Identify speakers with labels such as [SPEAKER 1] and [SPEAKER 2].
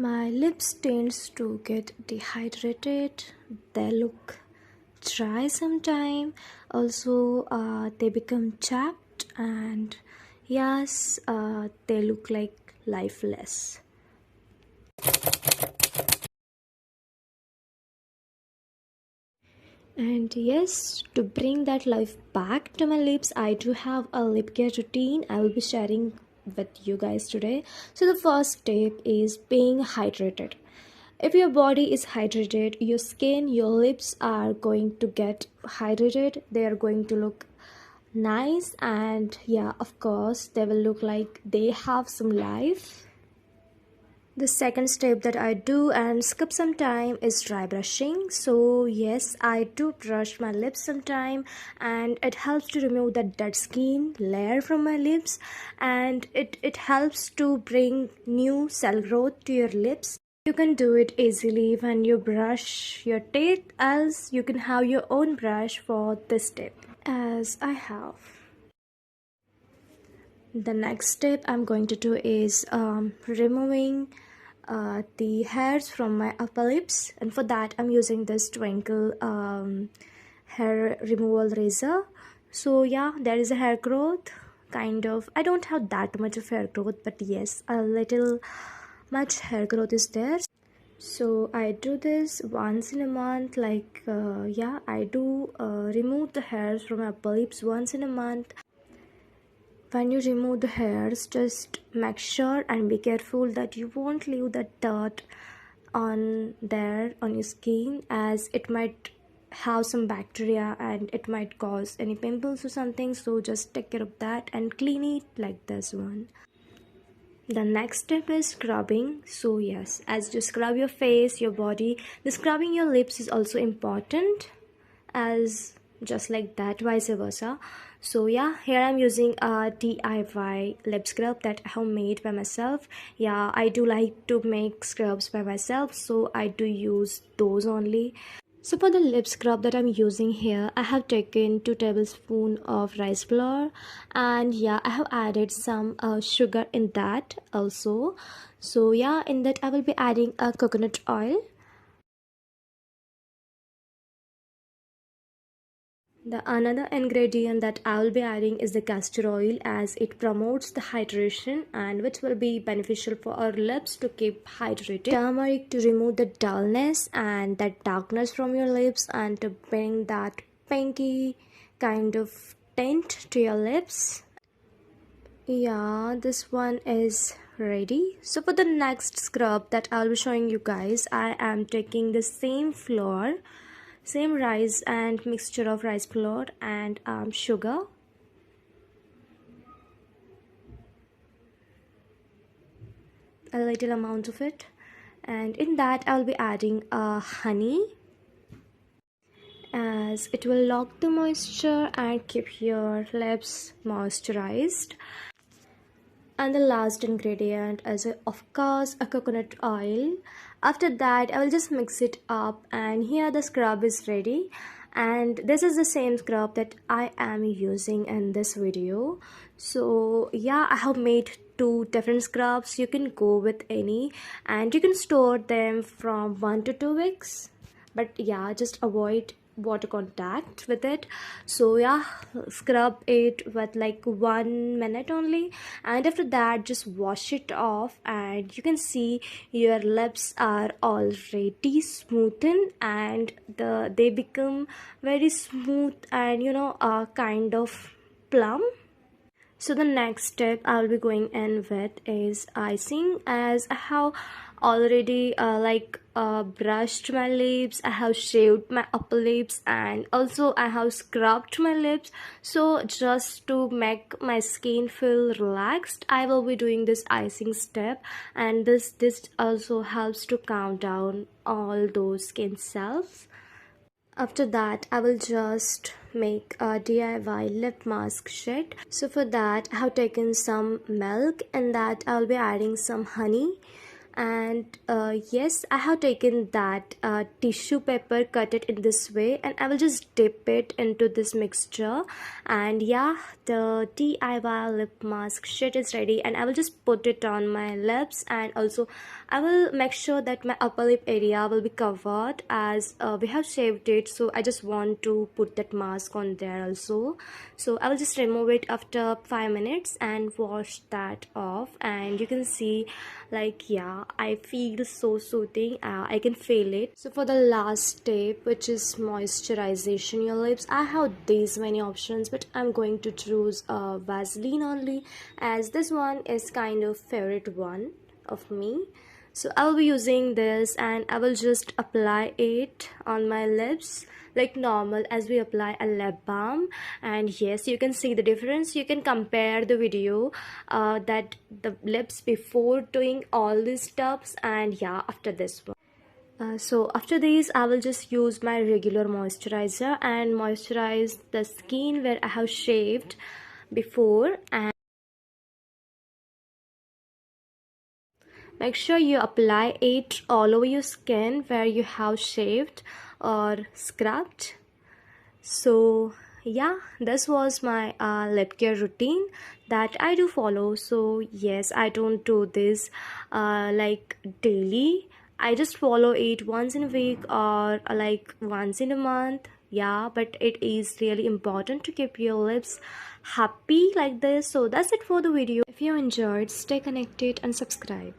[SPEAKER 1] My lips tends to get dehydrated. They look dry sometime. Also, they become chapped, and yes, they look like lifeless. And yes, to bring that life back to my lips, I do have a lip care routine I will be sharing with you guys today. So, the first step is being hydrated. If your body is hydrated, your skin, your lips are going to get hydrated. They are going to look nice, and yeah, of course, they will look like they have some life. The second step that I do and skip some time is dry brushing. So yes, I do brush my lips sometime, and it helps to remove that dead skin layer from my lips, and it helps to bring new cell growth to your lips. You can do it easily when you brush your teeth, else you can have your own brush for this step as I have. The next step I'm going to do is removing the hairs from my upper lips, and for that I'm using this twinkle hair removal razor. So yeah, there is a hair growth, kind of. I don't have that much of hair growth, but yes, a little much hair growth is there. So I do this once in a month, like yeah, I do remove the hairs from my upper lips once in a month. When you remove the hairs, just make sure and be careful that you won't leave that dirt on there on your skin, as it might have some bacteria and it might cause any pimples or something. So just take care of that and clean it like this one. The next step is scrubbing. So yes, as you scrub your face, your body, the scrubbing your lips is also important, as just like that, vice versa. So yeah, here I'm using a DIY lip scrub that I have made by myself. Yeah, I do like to make scrubs by myself, so I do use those only. So for the lip scrub that I'm using here, I have taken 2 tablespoons of rice flour, and yeah, I have added some sugar in that also. So yeah, in that I will be adding a coconut oil. The another ingredient that I will be adding is the castor oil, as it promotes the hydration and which will be beneficial for our lips to keep hydrated. Turmeric to remove the dullness and that darkness from your lips and to bring that pinky kind of tint to your lips. Yeah, this one is ready. So for the next scrub that I'll be showing you guys, I am taking the same flour, same rice and mixture of rice flour and sugar. A little amount of it, and in that I'll be adding honey, as it will lock the moisture and keep your lips moisturized. And the last ingredient is of course a coconut oil. After that I will just mix it up, and here the scrub is ready, and this is the same scrub that I am using in this video. So yeah, I have made 2 different scrubs. You can go with any, and you can store them from 1 to 2 weeks, but yeah, just avoid water contact with it. So yeah, scrub it with like 1 minute only, and after that just wash it off, and you can see your lips are already smoothened, and they become very smooth and kind of plum. So the next step I'll be going in with is icing, as I have already brushed my lips, I have shaved my upper lips, and also I have scrubbed my lips. So just to make my skin feel relaxed, I will be doing this icing step, and this also helps to calm down all those skin cells. After that, I will just make a DIY lip mask sheet. So for that, I have taken some milk, and that I'll be adding some honey, And yes, I have taken that tissue paper, cut it in this way, and I will just dip it into this mixture. And yeah, the DIY lip mask shit is ready, and I will just put it on my lips, and also I will make sure that my upper lip area will be covered, as we have shaved it, so I just want to put that mask on there also. So I will just remove it after 5 minutes and wash that off, and you can see, like, yeah, I feel so soothing. I can feel it. So for the last step, which is moisturization your lips, I have these many options, but I'm going to choose Vaseline only, as this one is kind of favorite one of me. So I'll be using this, and I will just apply it on my lips like normal as we apply a lip balm. And yes, you can see the difference. You can compare the video that the lips before doing all these steps, and yeah, after this one. So after this, I will just use my regular moisturizer and moisturize the skin where I have shaved before. And make sure you apply it all over your skin where you have shaved or scrubbed. So yeah, this was my lip care routine that I do follow. So yes, I don't do this like daily. I just follow it once in a week or like once in a month. Yeah, but it is really important to keep your lips happy like this. So that's it for the video. If you enjoyed, stay connected and subscribe.